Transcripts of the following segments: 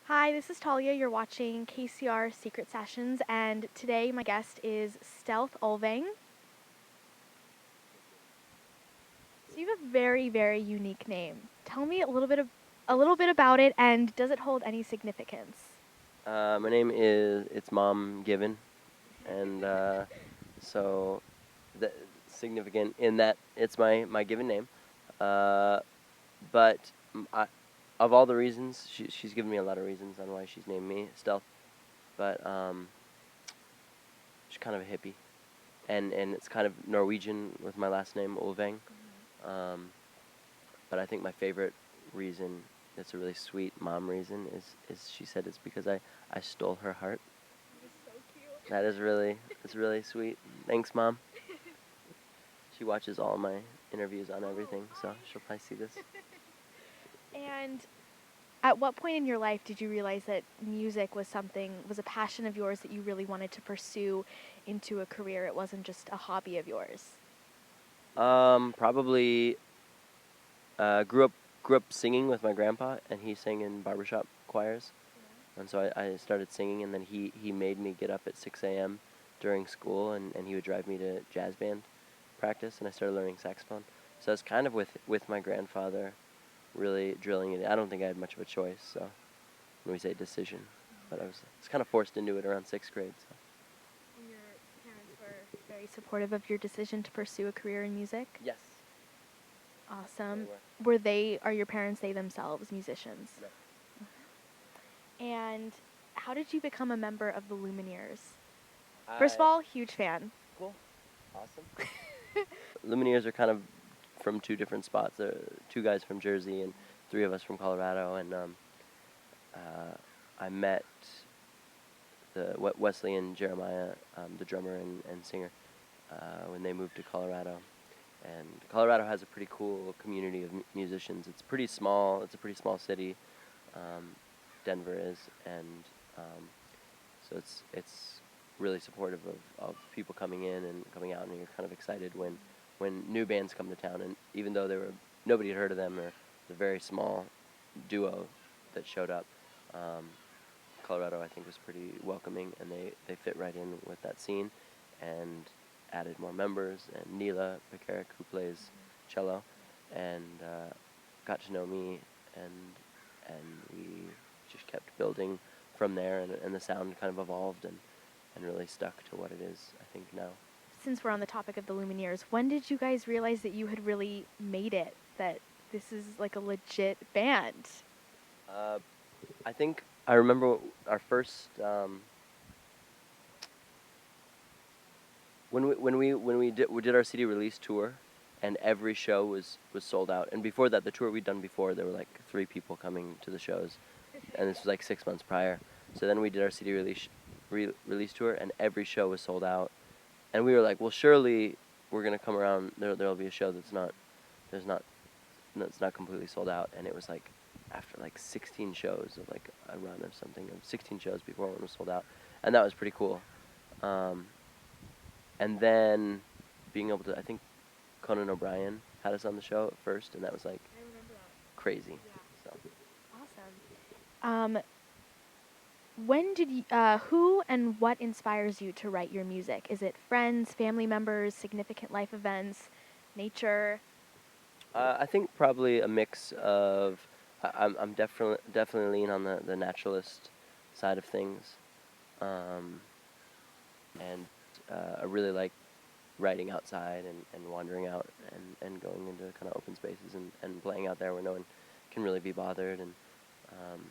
Hi, this is Talia. You're watching KCR Secret Sessions, and today my guest is Stelth Ulvang. So you have a very, very unique name. Tell me a little bit about it, and does it hold any significance? My name is it's Mom Given, and so the significant in that it's my given name. Uh, but of all the reasons, she's given me a lot of reasons on why she's named me Stealth. But she's kind of a hippie, and it's kind of Norwegian with my last name Ulvang. Um, but I think my favorite reason, it's a really sweet mom reason, is she said it's because I stole her heart. That is really, it's really sweet. Thanks, Mom. She watches all my interviews on everything, so she'll probably see this. And at what point in your life did you realize that music was a passion of yours that you really wanted to pursue into a career? It wasn't just a hobby of yours. Probably grew up singing with my grandpa, and he sang in barbershop choirs, and so I started singing, and then he made me get up at 6 a.m. during school, and he would drive me to jazz band practice, and I started learning saxophone. So it's kind of with my grandfather really drilling it. I don't think I had much of a choice, so when we say decision, but I was kind of forced into it around 6th grade. So. And your parents were very supportive of your decision to pursue a career in music? Yes. Awesome. They Are your parents, they themselves, musicians? No. And how did you become a member of the Lumineers? First of I all, huge fan. Cool. Awesome. Lumineers are kind of from two different spots. There are two guys from Jersey and three of us from Colorado, and I met the Wesley and Jeremiah, the drummer and singer, when they moved to Colorado. And Colorado has a pretty cool community of musicians. It's pretty small. It's a pretty small city. Denver is, and so it's really supportive of people coming in and coming out, and you're kind of excited when new bands come to town. And even though nobody had heard of them, they're a very small duo that showed up. Colorado, I think, was pretty welcoming, and they fit right in with that scene, and added more members. And Neela Pekarik, who plays cello, and got to know me, and we just kept building from there, and the sound kind of evolved and really stuck to what it is, I think, now. Since we're on the topic of the Lumineers, when did you guys realize that you had really made it? That this is like a legit band? Uh, I think I remember our first when we did our CD release tour, and every show was sold out. And before that, the tour we'd done before, there were like 3 people coming to the shows, and this was like 6 months prior. So then we did our CD release tour, and every show was sold out. And we were like, well, surely we're gonna come around. There'll be a show there's not that's not completely sold out. And it was like after like 16 shows of like a run of something of 16 shows before one was sold out, and that was pretty cool. Um, and then being able to, I think Conan O'Brien had us on the show at first, and that was like I remember that. crazy. So Awesome. When did you, who and what inspires you to write your music? Is it friends, family members, significant life events, nature? I think probably a mix of. I'm definitely lean on the naturalist side of things, um, and I really like writing outside and wandering out and going into kind of open spaces and playing out there where no one can really be bothered, and um,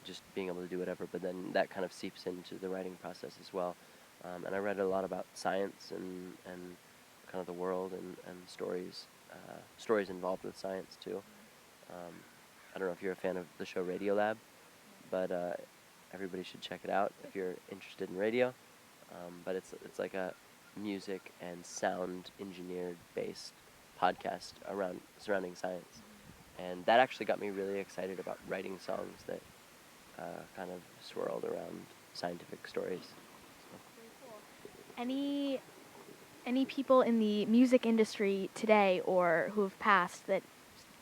just being able to do whatever. But then that kind of seeps into the writing process as well. And I read a lot about science and kind of the world and stories involved with science too. Um, I don't know if you're a fan of the show Radiolab, but everybody should check it out if you're interested in radio. But it's like a music and sound engineered based podcast around surrounding science, and that actually got me really excited about writing songs that kind of swirled around scientific stories. So. Any any people in the music industry today or who have passed that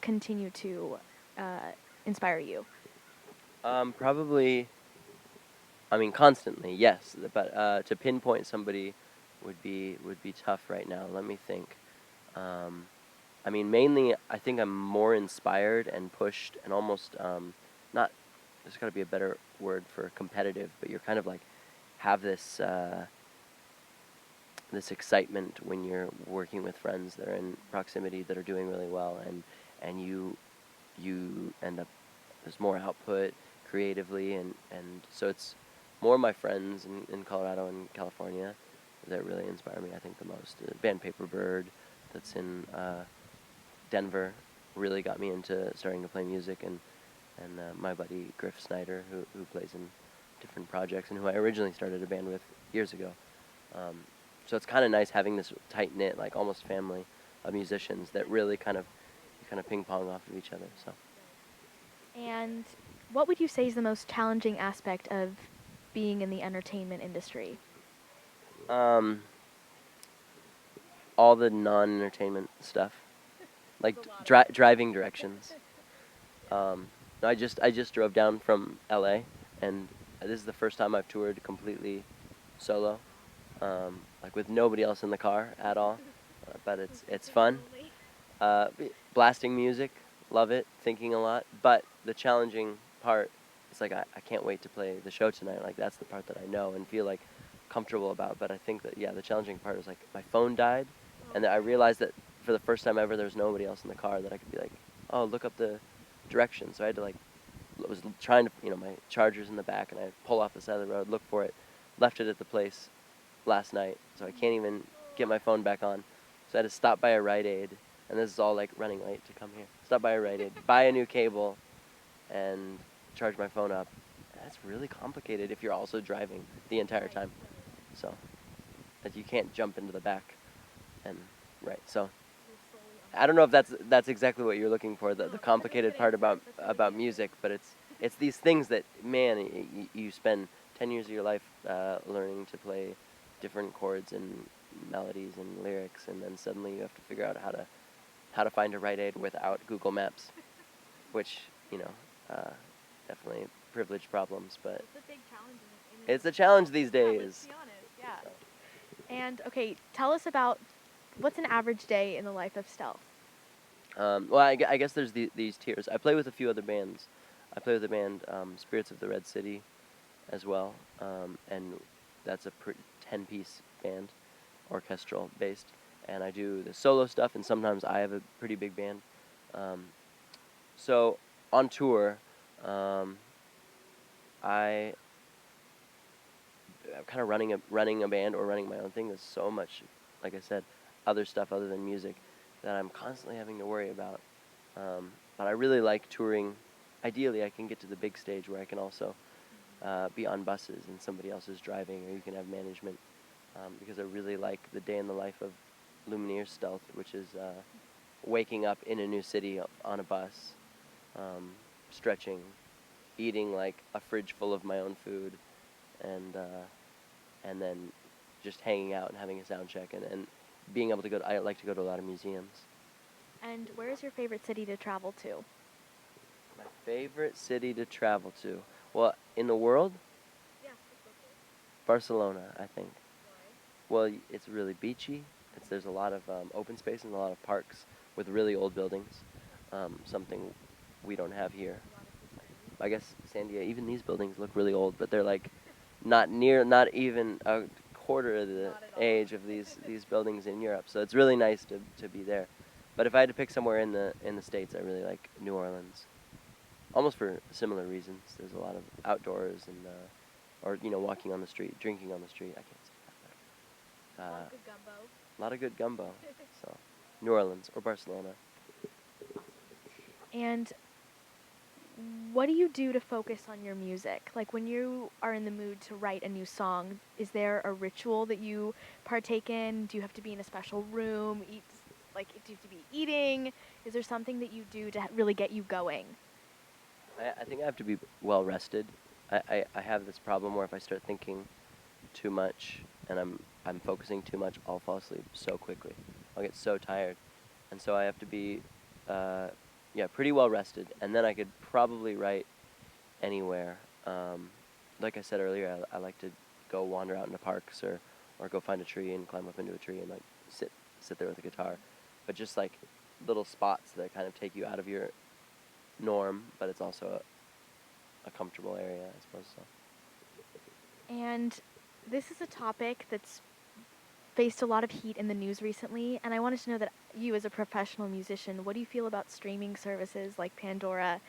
continue to uh, inspire you? Probably. I mean, constantly, yes. But to pinpoint somebody would be tough right now. Let me think. Um, I mean, mainly, I think I'm more inspired and pushed, and almost not. There's got to be a better word for competitive, but you're kind of like have this excitement when you're working with friends that are in proximity that are doing really well, and you end up there's more output creatively, and so it's more my friends in Colorado and California that really inspire me, I think, the most. Band Paperbird that's in Denver really got me into starting to play music, and my buddy Griff Snyder, who plays in different projects and who I originally started a band with years ago. Um, so it's kind of nice having this tight knit, like almost family of musicians that really kind of ping pong off of each other. So And what would you say is the most challenging aspect of being in the entertainment industry? um, all the non-entertainment stuff, like driving directions. No, I just drove down from LA, and this is the first time I've toured completely solo, like with nobody else in the car at all. But it's fun. Blasting music, love it. Thinking a lot, but the challenging part is like I can't wait to play the show tonight. Like that's the part that I know and feel like comfortable about. But I think that the challenging part is like my phone died, and I realized that for the first time ever, there was nobody else in the car that I could be like, oh, look up the directions. So I had to like was trying to my charger's in the back, and I pull off the side of the road, look for it, left it at the place last night, so I can't even get my phone back on. So I had to stop by a Rite Aid, and this is all like running late to come here. Stop by a Rite Aid, buy a new cable, and charge my phone up. That's really complicated if you're also driving the entire time. So that you can't jump into the back, and right. So I don't know if that's exactly what you're looking for, the complicated part about music, but it's these things that, man, you spend 10 years of your life learning to play different chords and melodies and lyrics, and then suddenly you have to figure out how to find a Rite Aid without Google Maps, which definitely privilege problems, but It's a big challenge. it's a challenge these days. Let's be honest, yeah. So. And okay, tell us about what's an average day in the life of Stelth. Well, I guess there's these tiers. I play with a few other bands. I play with the band Spirits of the Red City as well, and that's a 10-piece band, orchestral based. And I do the solo stuff, and sometimes I have a pretty big band. So on tour, I kind of running a band or running my own thing. There's so much, like I said, other stuff other than music that I'm constantly having to worry about. But I really like touring. Ideally, I can get to the big stage where I can also be on buses and somebody else is driving, or you can have management. Because I really like the day in the life of Lumineers Stelth, which is waking up in a new city on a bus, stretching, eating like a fridge full of my own food, and then just hanging out and having a sound check, and being able to go. I like to go to a lot of museums. And where is your favorite city to travel to? My favorite city to travel to, well, in the world, Yeah. Barcelona, I think. Well, it's really beachy. There's a lot of open space and a lot of parks with really old buildings, something we don't have here. I guess San Diego, even these buildings look really old, but they're like not even a quarter of the age of these buildings in Europe. So it's really nice to be there. But if I had to pick somewhere in the States, I really like New Orleans, almost for similar reasons. There's a lot of outdoors and or walking on the street, drinking on the street. I can't say that. A lot of good gumbo. A lot of good gumbo. So New Orleans or Barcelona. And what do you do to focus on your music? Like when you are in the mood to write a new song, is there a ritual that you partake in? Do you have to be in a special room? Do you have to be eating? Is there something that you do to really get you going? I think I have to be well rested. I have this problem where if I start thinking too much and I'm focusing too much, I'll fall asleep so quickly. I'll get so tired, and so I have to be pretty well rested, and then I could probably write anywhere. Like I said earlier, I like to go wander out into parks or go find a tree and climb up into a tree and like sit there with a guitar. But just like little spots that kind of take you out of your norm, but it's also a comfortable area, I suppose. So. And this is a topic that's faced a lot of heat in the news recently, and I wanted to know that you, as a professional musician, what do you feel about streaming services like Pandora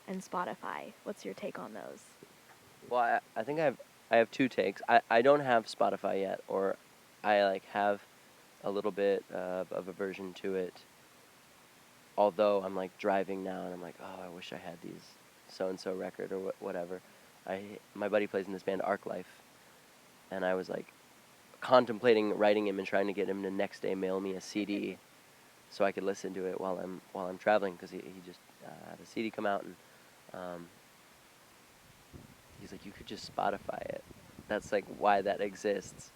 and Spotify? What's your take on those? Well, I think I have two takes. I don't have Spotify yet, or I like have a little bit of aversion to it. Although I'm like driving now and I'm like, oh, I wish I had these so and so record or whatever. My buddy plays in this band Arclife, and I was like contemplating writing him and trying to get him to next day mail me a CD so I could listen to it while I'm traveling, because he just had a CD come out, and um, he's like, you could just Spotify it. That's like why that exists.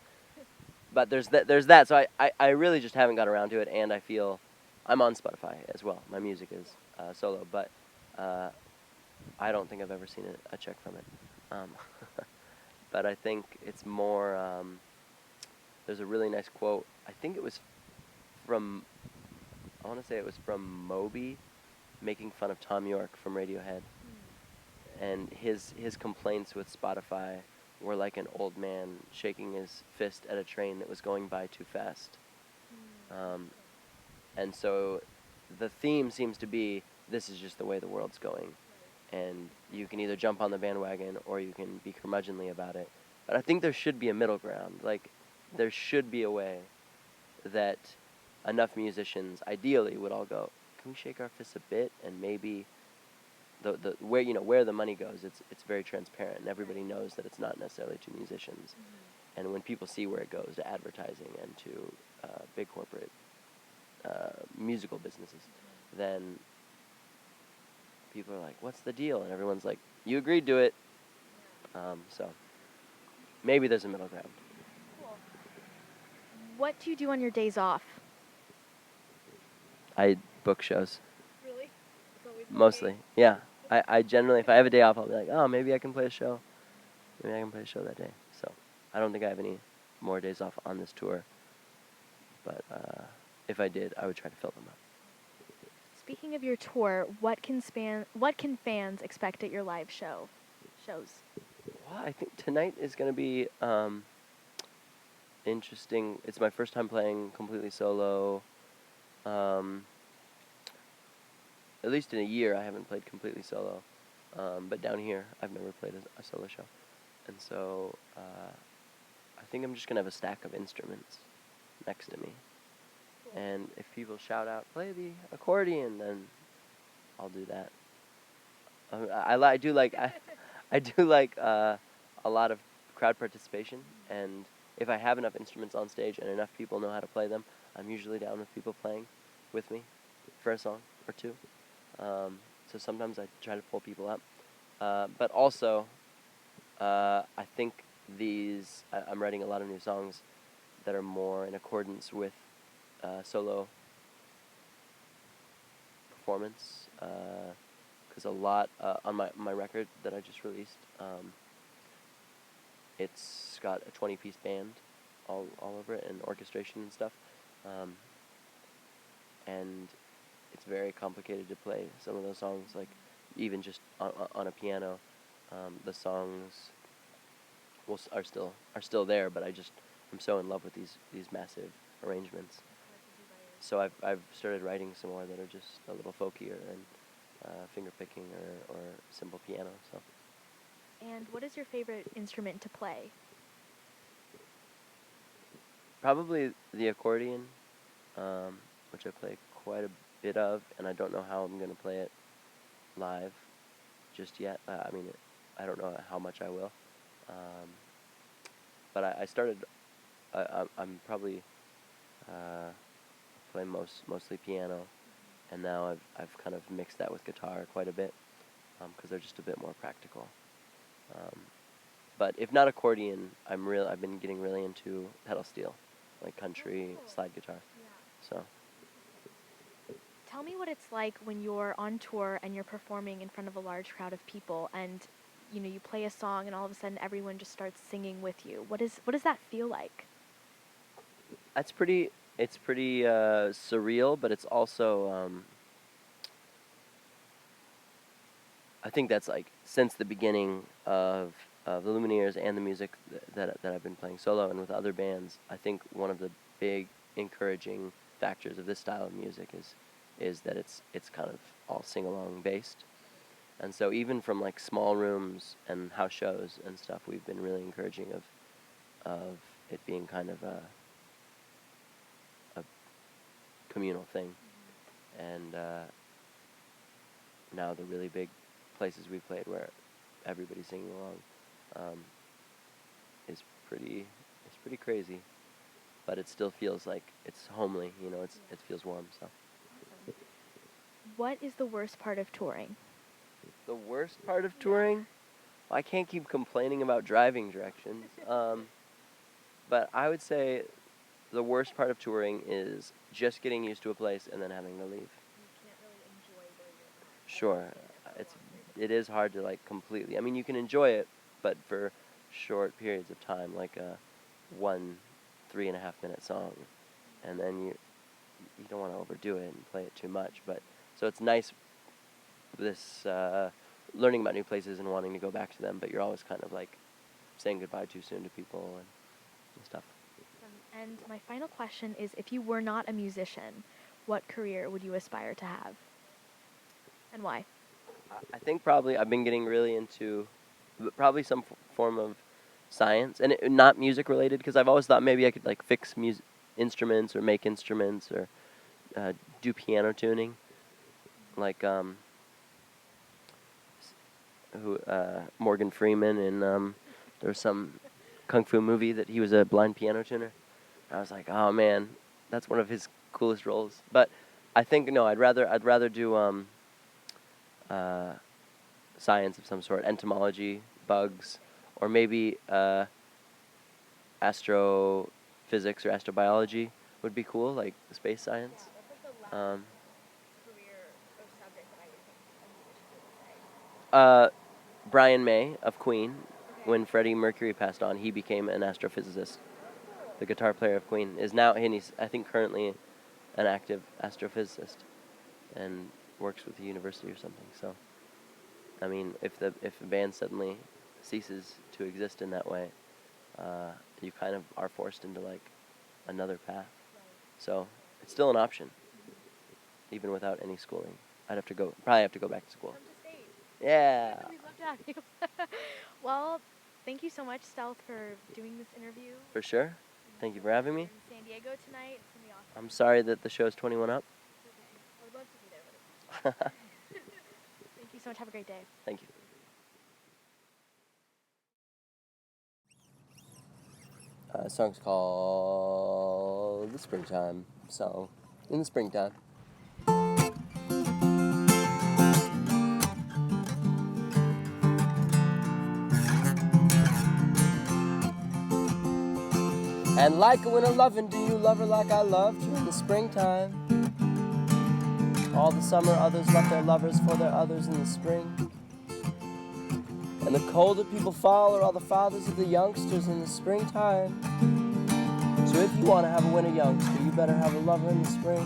But there's that. So I really just haven't got around to it, and I feel I'm on Spotify as well. My music is solo, but I don't think I've ever seen a check from it. Um, but I think it's more. There's a really nice quote. I think it was from. I want to say it was from Moby, making fun of Tom York from Radiohead, and his complaints with Spotify were like an old man shaking his fist at a train that was going by too fast. And so the theme seems to be, this is just the way the world's going. And you can either jump on the bandwagon or you can be curmudgeonly about it. But I think there should be a middle ground. Like, there should be a way that enough musicians ideally would all go, can we shake our fists a bit, and maybe the where where the money goes, it's very transparent and everybody knows that it's not necessarily to musicians. And when people see where it goes to advertising and to big corporate musical businesses, then people are like, what's the deal? And everyone's like, you agreed to it. So maybe there's a middle ground. Cool. What do you do on your days off? I book shows. Really? It's always Mostly, yeah. I generally, if I have a day off, I'll be like, oh, maybe I can play a show. Maybe I can play a show that day. So I don't think I have any more days off on this tour. But if I did, I would try to fill them up. Speaking of your tour, what can fans expect at your live shows? Well, I think tonight is going to be interesting. It's my first time playing completely solo. At least in a year, I haven't played completely solo. But down here, I've never played a solo show. And so I think I'm just going to have a stack of instruments next to me. And if people shout out, play the accordion, then I'll do that. I do like I do like a lot of crowd participation, and if I have enough instruments on stage and enough people know how to play them, I'm usually down with people playing with me for a song or two. So sometimes I try to pull people up, but also I think I'm writing a lot of new songs that are more in accordance with solo performance, because a lot on my record that I just released, it's got a 20-piece band all over it and orchestration and stuff, and it's very complicated to play some of those songs, like even just on a piano. The songs are still there, but I'm so in love with these massive arrangements. So I've started writing some more that are just a little folkier and finger picking or simple piano. So. And what is your favorite instrument to play? Probably the accordion, which I play quite a bit of, and I don't know how I'm gonna play it live just yet. I don't know how much I will. But I started. I'm probably play mostly piano, and now I've kind of mixed that with guitar quite a bit, because they're just a bit more practical. But if not accordion, I've been getting really into pedal steel, like country slide guitar. So. Tell me what it's like when you're on tour and you're performing in front of a large crowd of people, and you play a song and all of a sudden everyone just starts singing with you. What does that feel like? It's pretty surreal, but it's also I think that's like since the beginning of the Lumineers and the music that I've been playing solo and with other bands. I think one of the big encouraging factors of this style of music is that it's kind of all sing along based, and so even from like small rooms and house shows and stuff, we've been really encouraging of it being kind of a communal thing, and now the really big places we played where everybody's singing along is pretty crazy, but it still feels like it's homely. It feels warm. So What is the worst part of touring? the worst part of touring, I can't keep complaining about driving directions, but I would say the worst part of touring is just getting used to a place and then having to leave. Sure, it is hard to like completely. I mean, you can enjoy it, but for short periods of time, like a 3.5 minute song, and then you don't want to overdo it and play it too much. But so it's nice this learning about new places and wanting to go back to them, but you're always kind of like saying goodbye too soon to people and stuff. And my final question is, if you were not a musician, what career would you aspire to have? And why? I think probably I've been getting really into probably some form of science, and not music related, because I've always thought maybe I could like fix instruments or make instruments or do piano tuning, like Morgan Freeman in there was some kung fu movie that he was a blind piano tuner. I was like, oh man, that's one of his coolest roles. But I think no, I'd rather do science of some sort, entomology, bugs, or maybe astrophysics or astrobiology would be cool, like space science. Brian May of Queen, when Freddie Mercury passed on, he became an astrophysicist. The guitar player of Queen is now, and he's I think currently an active astrophysicist, and works with the university or something. So, I mean, if a band suddenly ceases to exist in that way, you kind of are forced into like another path. So it's still an option, even without any schooling. Probably have to go back to school. Yeah. We'd love to have you. Well, thank you so much, Stelth, for doing this interview. For sure. Thank you for having me. In San Diego tonight. It's gonna be awesome. I'm sorry that the show's 21 up. Okay. I would love to be there, but thank you so much. Have a great day. Thank you. The song's called The Springtime Song. In the springtime. And like a winter loving, do you love her like I loved you in the springtime? All the summer others left their lovers for their others in the spring. And the colder people fall are all the fathers of the youngsters in the springtime. So if you want to have a winter youngster, you better have a lover in the spring.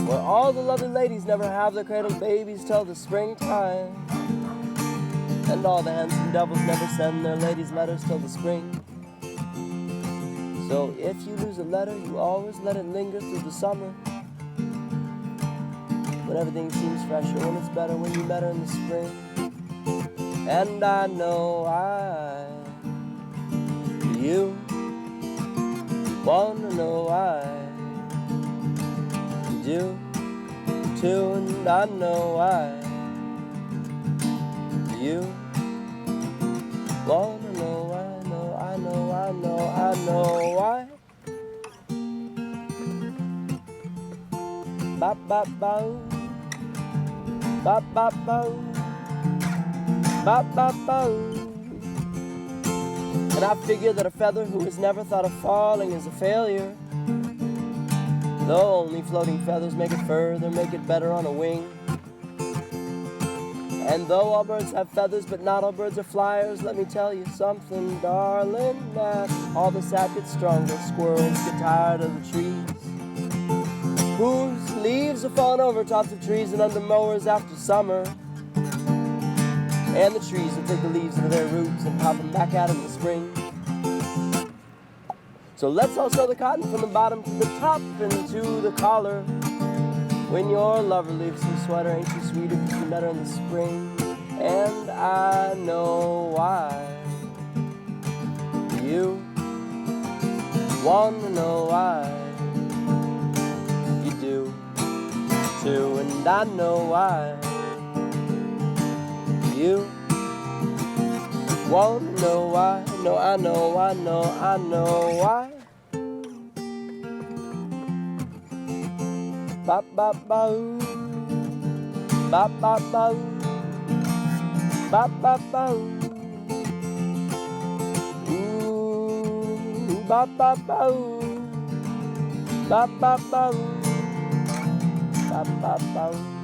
Where all the lovely ladies never have their cradled babies till the springtime. And all the handsome devils never send their ladies letters till the spring. So if you lose a letter, you always let it linger through the summer. When everything seems fresher, when it's better, when you met her in the spring. And I know you wanna know why. You do too, and I know you wanna know why. I know why. Ba ba ba, ba ba ba, ba ba ba. And I figure that a feather who has never thought of falling is a failure. Though only floating feathers make it further, make it better on a wing. And though all birds have feathers, but not all birds are flyers, let me tell you something, darling, that all the sap gets stronger, squirrels get tired of the trees, whose leaves are falling over tops of trees and under mowers after summer. And the trees will take the leaves into their roots and pop them back out in the spring. So let's all sew the cotton from the bottom to the top into the collar. When your lover leaves her sweater, ain't she sweeter because you met her in the spring? And I know why. You wanna know why. You do too, and I know why. You wanna know why. No, I know why. Ba ba ba ooh, ba ba ba ooh, ba ba ba ooh, ba ba ba ooh, ba ba ba ooh, ba ba ba ooh.